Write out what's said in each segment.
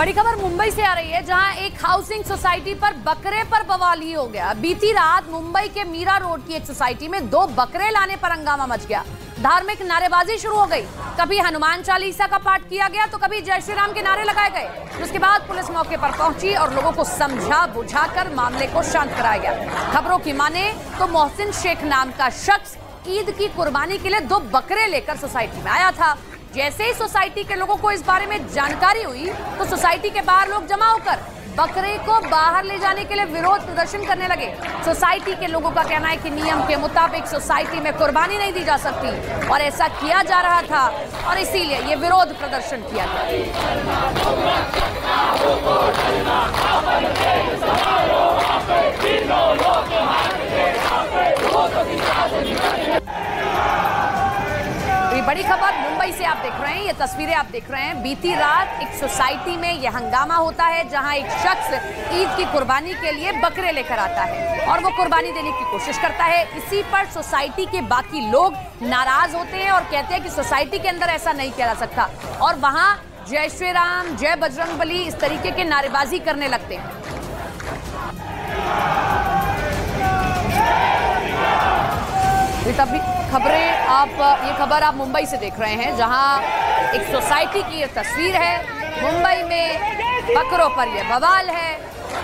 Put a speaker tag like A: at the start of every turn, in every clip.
A: बड़ी खबर मुंबई से आ रही है, जहां एक हाउसिंग सोसाइटी पर बकरे पर बवाल ही हो गया। बीती रात मुंबई के मीरा रोड की एक सोसाइटी में 2 बकरे लाने पर हंगामा मच गया। धार्मिक नारेबाजी शुरू हो गई। कभी हनुमान चालीसा का पाठ किया गया तो कभी जय श्री राम के नारे लगाए गए। उसके बाद पुलिस मौके पर पहुंची और लोगों को समझा बुझाकर मामले को शांत कराया गया। खबरों की माने तो मोहसिन शेख नाम का शख्स ईद की कुर्बानी के लिए 2 बकरे लेकर सोसाइटी में आया था। जैसे ही सोसाइटी के लोगों को इस बारे में जानकारी हुई तो सोसाइटी के बाहर लोग जमा होकर बकरे को बाहर ले जाने के लिए विरोध प्रदर्शन करने लगे। सोसाइटी के लोगों का कहना है कि नियम के मुताबिक सोसाइटी में कुर्बानी नहीं दी जा सकती और ऐसा किया जा रहा था और इसीलिए ये विरोध प्रदर्शन किया गया। बड़ी खबर मुंबई से आप देख रहे हैं, ये तस्वीरें आप देख रहे हैं। बीती रात एक सोसाइटी में यह हंगामा होता है, जहां एक शख्स ईद की कुर्बानी के लिए बकरे लेकर आता है और वो कुर्बानी देने की कोशिश करता है। इसी पर सोसाइटी के बाकी लोग नाराज होते हैं और कहते हैं कि सोसाइटी के अंदर ऐसा नहीं किया जा सकता और वहां जय श्री राम, जय बजरंगबली इस तरीके के नारेबाजी करने लगते हैं। तभी खबरें ये खबर आप मुंबई से देख रहे हैं, जहां एक सोसाइटी की ये तस्वीर है। मुंबई में बकरों पर यह बवाल है,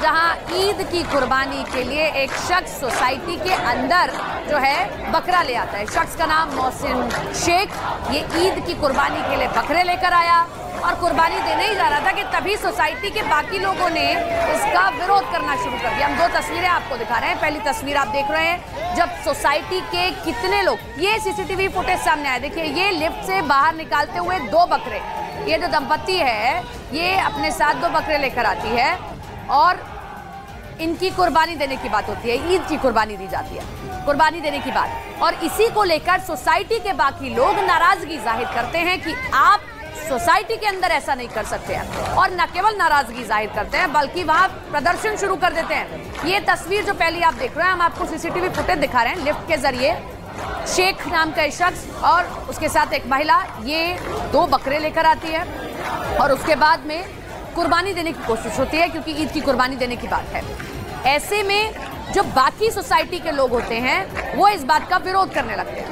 A: जहां ईद की कुर्बानी के लिए एक शख्स सोसाइटी के अंदर जो है बकरा ले आता है। शख्स का नाम मोहसिन शेख, ये ईद की कुर्बानी के लिए बकरे लेकर आया और कुर्बानी देने ही जा रहा था कि तभी सोसाइटी के बाकी लोगों ने इसका विरोध करना शुरू कर दिया। हम 2 तस्वीरें आपको दिखा रहे हैं। पहली तस्वीर आप देख रहे हैं जब सोसाइटी के कितने लोग, ये सीसीटीवी फुटेज सामने आया, देखिए ये लिफ्ट से बाहर निकालते हुए 2 बकरे, ये जो दंपत्ति है ये अपने साथ 2 बकरे लेकर आती है और इनकी कुर्बानी देने की बात होती है, ईद की कुर्बानी दी जाती है, कुर्बानी देने की बात। और इसी को लेकर सोसाइटी के बाकी लोग नाराजगी जाहिर करते हैं कि आप सोसाइटी के अंदर ऐसा नहीं कर सकते हैं और न केवल नाराजगी जाहिर करते हैं बल्कि वहां प्रदर्शन शुरू कर देते हैं। ये तस्वीर जो पहली आप देख रहे हैं, हम आपको सीसीटीवी फुटेज दिखा रहे हैं। लिफ्ट के जरिए शेख नाम का एक शख्स और उसके साथ एक महिला ये 2 बकरे लेकर आती है और उसके बाद में कुर्बानी देने की कोशिश होती है, क्योंकि ईद की कुर्बानी देने की बात है। ऐसे में जो बाकी सोसाइटी के लोग होते हैं वो इस बात का विरोध करने लगते हैं।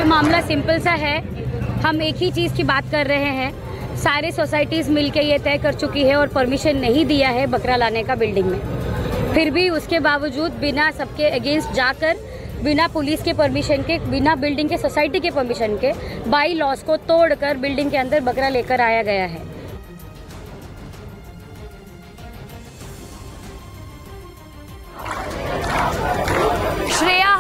B: मामला सिंपल सा है, हम एक ही चीज़ की बात कर रहे हैं। सारे सोसाइटीज़ मिलके ये तय कर चुकी है और परमिशन नहीं दिया है बकरा लाने का बिल्डिंग में। फिर भी उसके बावजूद बिना सबके अगेंस्ट जाकर, बिना पुलिस के परमिशन के, बिना बिल्डिंग के सोसाइटी के परमिशन के, बाई लॉस को तोड़कर बिल्डिंग के अंदर बकरा लेकर आया गया है।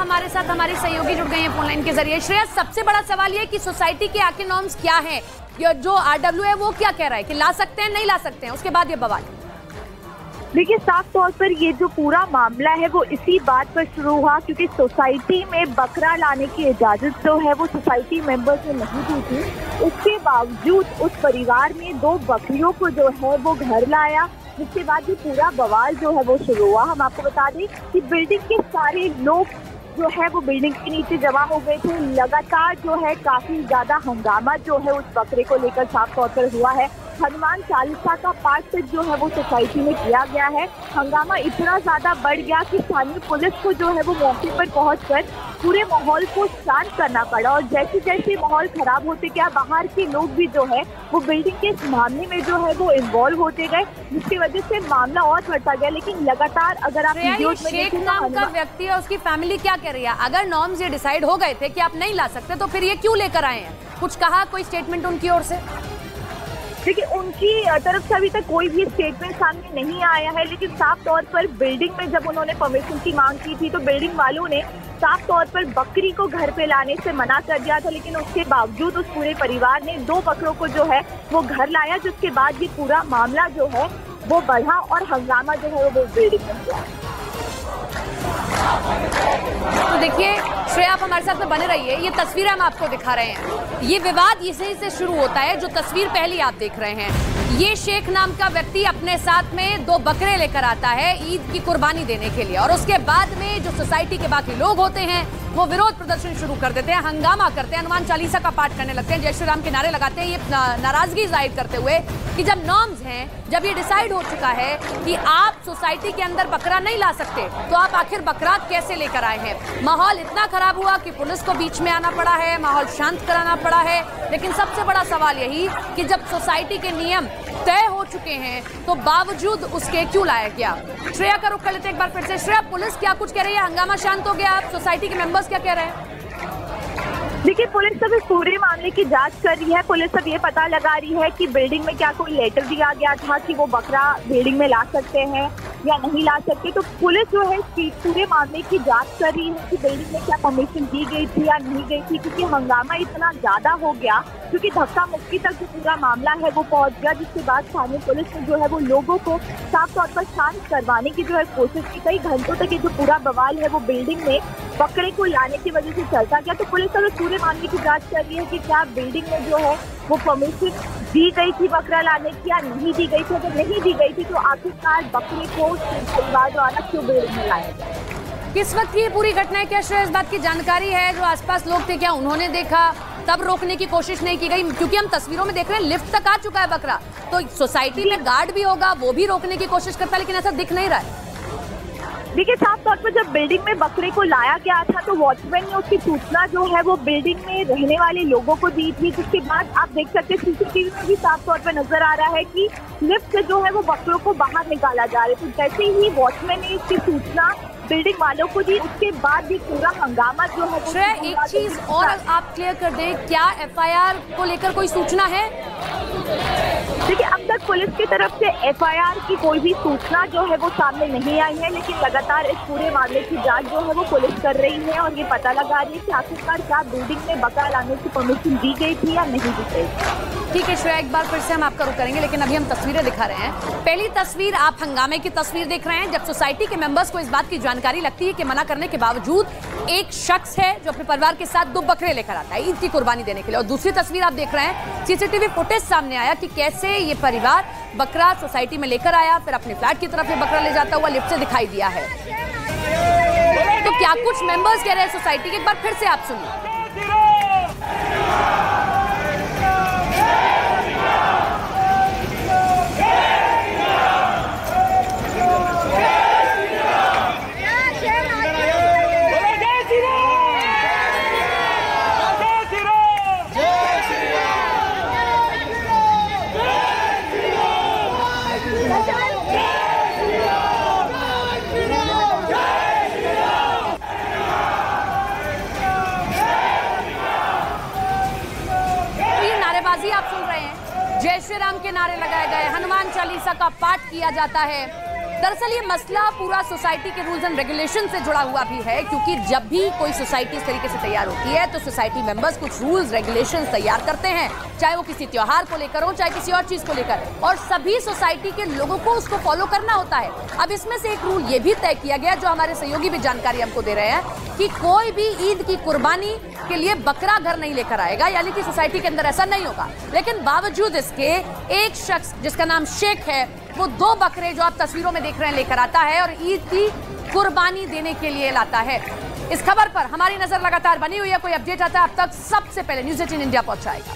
A: हमारे साथ हमारी सहयोगी जुड़ गए हैं फोनलाइन के जरिए। श्रेया, सबसे बड़ा सवाल ये कि सोसाइटी के आके नॉर्म्स क्या हैं? जो आरडब्ल्यू है वो क्या कह रहा है कि ला सकते हैं, नहीं ला सकते हैं? उसके बाद ये बवाल।
C: देखिए, साफ तौर पर ये जो पूरा मामला है वो इसी बात पर शुरू हुआ क्योंकि सोसाइटी में बकरा लाने की इजाजत जो है वो सोसाइटी मेंबर्स ने नहीं दी थी। उसके बावजूद उस परिवार ने 2 बकरियों को जो है वो घर लाया, जिसके बाद ये पूरा बवाल जो है वो शुरू हुआ। हम आपको बता दें कि बिल्डिंग के सारे लोग जो है वो बिल्डिंग के नीचे जमा हो गए थे। लगातार जो है काफी ज्यादा हंगामा जो है उस बकरे को लेकर साफ तौर पर हुआ है। हनुमान चालीसा का पाठ तक जो है वो सोसाइटी में किया गया है। हंगामा इतना ज्यादा बढ़ गया कि स्थानीय पुलिस को जो है वो मौके पर पहुंचकर पूरे माहौल को शांत करना पड़ा और जैसे जैसे माहौल खराब होते गया, बाहर के लोग भी जो है वो बिल्डिंग के इस मामले में जो है वो इन्वॉल्व होते गए, जिसकी वजह से मामला और बढ़ता गया। लेकिन लगातार अगर आप वीडियोस में
A: शेख नाम का व्यक्ति और उसकी फैमिली क्या कह रही है? अगर नॉर्म्स ये डिसाइड हो गए थे कि आप नहीं ला सकते तो फिर ये क्यों लेकर आए हैं? कुछ कहा, कोई स्टेटमेंट उनकी ओर से?
C: देखिए, उनकी तरफ से अभी तक कोई भी स्टेटमेंट सामने नहीं आया है, लेकिन साफ तौर पर बिल्डिंग में जब उन्होंने परमिशन की मांग की थी तो बिल्डिंग वालों ने साफ तौर पर बकरी को घर पे लाने से मना कर दिया था, लेकिन उसके बावजूद उस पूरे परिवार ने 2 बकरों को जो है वो घर लाया, जिसके बाद ये पूरा मामला जो है वो बढ़ा और हंगामा जो है वो बिल्डिंग में हुआ।
A: तो देखिए श्रेया, आप हमारे साथ में बने रहिए। ये तस्वीरें हम आपको दिखा रहे हैं। ये विवाद इसी से शुरू होता है। जो तस्वीर पहली आप देख रहे हैं, ये शेख नाम का व्यक्ति अपने साथ में 2 बकरे लेकर आता है ईद की कुर्बानी देने के लिए, और उसके बाद में जो सोसाइटी के बाकी लोग होते हैं वो विरोध प्रदर्शन शुरू कर देते हैं, हंगामा करते हैं, हनुमान चालीसा का पाठ करने लगते हैं, जय श्री राम के नारे लगाते हैं, ये नाराजगी जाहिर करते हुए कि जब नॉर्म्स हैं, जब ये डिसाइड हो चुका है कि आप सोसाइटी के अंदर बकरा नहीं ला सकते, तो आप आखिर बकरात कैसे लेकर आए हैं। माहौल इतना खराब हुआ कि पुलिस को बीच में आना पड़ा है, माहौल शांत कराना पड़ा है। लेकिन सबसे बड़ा सवाल यही कि जब सोसाइटी के नियम तय हो चुके हैं तो बावजूद उसके क्यों लाया गया। श्रेया का रुख कर लेते हैं एक बार फिर से। श्रेया, पुलिस क्या कुछ कह रही है? हंगामा शांत हो गया, आप सोसाइटी के मेंबर्स क्या कह रहे हैं?
C: देखिए, पुलिस अब इस पूरे मामले की जांच कर रही है। पुलिस अब ये पता लगा रही है कि बिल्डिंग में क्या कोई लेटर दिया गया था कि वो बकरा बिल्डिंग में ला सकते हैं या नहीं ला सकते। तो पुलिस जो है पूरे मामले की जांच कर रही है कि बिल्डिंग में क्या परमिशन दी गई थी या नहीं गई थी, क्योंकि हंगामा इतना ज्यादा हो गया, क्योंकि धक्का मुक्की तक जो पूरा मामला है वो पहुंच गया, जिसके बाद स्थानीय पुलिस ने जो है वो लोगों को साफ तौर पर शांत करवाने की जो है कोशिश की। कई घंटों तक ये जो पूरा बवाल है वो बिल्डिंग में बकरे को लाने की वजह से चलता गया। तो पुलिस अब पूरे मामले की जांच कर रही है कि क्या बिल्डिंग में जो है वो परमिशन दी गई थी बकरा लाने की या नहीं दी गई थी। अगर नहीं दी गई थी तो आखिरकार बकरे को परिवार द्वारा क्यों बिल्डिंग में लाया गया।
A: किस वक्त की पूरी घटना है? क्या श्रेया इस बात की जानकारी है? जो आसपास लोग थे, क्या उन्होंने देखा? तब रोकने की कोशिश नहीं की गई? क्योंकि हम तस्वीरों में देख रहे हैं लिफ्ट तक आ चुका है बकरा, तो सोसाइटी में गार्ड भी होगा, वो भी रोकने की कोशिश करता है, लेकिन ऐसा दिख नहीं रहा है।
C: देखिए, साफ तौर पर जब बिल्डिंग में बकरे को लाया गया था तो वॉचमैन ने उसकी सूचना जो है वो बिल्डिंग में रहने वाले लोगों को दी थी, जिसके बाद आप देख सकते हैं सीसीटीवी में भी साफ तौर पर नजर आ रहा है कि लिफ्ट से जो है वो बकरों को बाहर निकाला जा रहा है। तो जैसे ही वॉचमैन ने इसकी सूचना बिल्डिंग वालों को दी, उसके बाद ये पूरा हंगामा जो है।
A: श्रेया, एक चीज और आप क्लियर कर दें, क्या एफआईआर को लेकर कोई सूचना है?
C: देखिए, अब तक पुलिस की तरफ से एफआईआर की कोई भी सूचना जो है वो सामने नहीं आई है, लेकिन लगातार इस पूरे मामले की जांच जो है वो पुलिस कर रही है और ये पता लगा रही है कि आखिरकार क्या बिल्डिंग में बकरा लाने की परमिशन दी गई थी या नहीं दी गई।
A: ठीक है श्रेया, एक बार फिर से हम आपका रुख करेंगे, लेकिन अभी हम तस्वीरें दिखा रहे हैं। पहली तस्वीर, आप हंगामे की तस्वीर देख रहे हैं जब सोसाइटी के मेंबर्स को इस बात की जानकारी लगती है कि मना करने के बावजूद एक शख्स है जो अपने परिवार के साथ 2 बकरे लेकर आता है ईद की कुर्बानी देने के लिए। और दूसरी तस्वीर आप देख रहे हैं, सीसीटीवी फुटेज सामने आया कि कैसे ये परिवार बकरा सोसाइटी में लेकर आया, फिर अपने फ्लैट की तरफ ये बकरा ले जाता हुआ लिफ्ट से दिखाई दिया है। तो क्या कुछ मेंबर्स कह रहे हैं सोसाइटी के, एक बार फिर से आप सुनिए। आप सुन रहे हैं, जय श्री राम के नारे लगाए गए, हनुमान चालीसा का पाठ किया जाता है। दरअसल ये मसला पूरा सोसाइटी के रूल्स एंड रेगुलेशन से जुड़ा हुआ भी है, क्योंकि जब भी कोई सोसाइटी इस तरीके से तैयार होती है तो सोसाइटी मेंबर्स कुछ रूल्स रेगुलेशंस तैयार करते हैं, चाहे वो किसी त्योहार को लेकर हो, चाहे किसी और चीज को लेकर, और सभी सोसाइटी के लोगों को उसको फॉलो करना होता है। अब इसमें से एक रूल ये भी तय किया गया, जो हमारे सहयोगी भी जानकारी हमको दे रहे हैं, कि कोई भी ईद की कुर्बानी के लिए बकरा घर नहीं लेकर आएगा, यानी कि सोसाइटी के अंदर ऐसा नहीं होगा। लेकिन बावजूद इसके एक शख्स जिसका नाम शेख है, वो 2 बकरे जो आप तस्वीरों में देख रहे हैं लेकर आता है और ईद की कुर्बानी देने के लिए लाता है। इस खबर पर हमारी नजर लगातार बनी हुई है, कोई अपडेट आता है अब तक सबसे पहले न्यूज़ 18 इंडिया पहुंचाएगा।